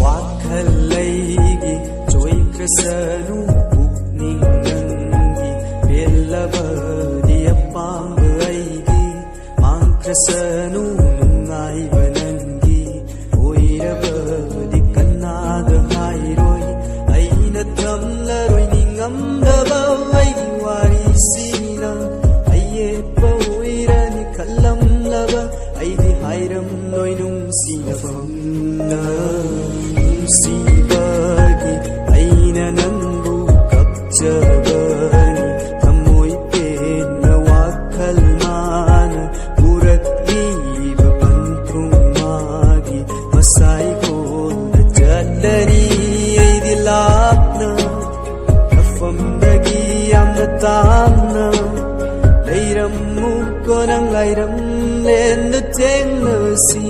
ꯋꯥꯈꯜꯂꯩꯒꯤ ꯆꯣꯏꯈ꯭ꯔꯁꯅꯨ ꯄꯨꯛꯅꯤꯡ ꯅꯪꯒꯤ ꯄꯦꯜꯂꯕꯗꯤ ꯑꯄꯥꯝꯕ ꯑꯩꯒꯤ ꯃꯥꯡꯈ꯭ꯔꯁꯅꯨ ꯅꯨꯡꯉꯥꯏꯕ ꯅꯪꯒꯤ ꯑꯣꯏꯔꯕꯗꯤ ꯀꯅꯥꯗ ꯍꯥꯏꯔꯣꯏ ꯑꯩꯅ ꯊꯝꯂꯔꯣꯏ ꯅꯤꯡꯉꯝꯗꯕ ꯑꯩꯒꯤ ꯋꯥꯔꯤꯁꯤꯅ ꯑꯌꯦꯠꯄ ꯑꯣꯏꯔꯅꯤ ꯈꯜꯂꯝꯂꯕ ꯑꯩꯗꯤ ꯍꯥꯏꯔꯝꯂꯣꯏ ꯅꯨꯡꯁꯤꯅꯕꯝꯅ ꯅꯨꯡꯁꯤꯕꯒꯤ ꯑꯩꯅ ꯅꯪꯕꯨ ꯀꯞꯆꯕꯅꯤ ꯊꯃꯣꯏ ꯄꯦꯟꯅ ꯋꯥꯈꯜ ꯃꯥꯅ ꯄꯨꯔꯛꯂꯤꯕ ꯄꯟꯊꯨꯡ ꯃꯥꯒꯤ ꯃꯁꯥꯏꯒꯣꯟꯗ ꯆꯠꯂꯅꯤ ꯑꯩꯗꯤ ꯂꯥꯞꯅ ꯃꯐꯝꯗꯒꯤ ꯌꯥꯝꯅ ꯇꯥꯝꯅ ꯂꯩꯔꯝꯃꯨꯀꯣ ꯅꯪ ꯂꯩꯔꯝꯂꯦꯟꯗ ꯊꯦꯡꯅꯁꯤ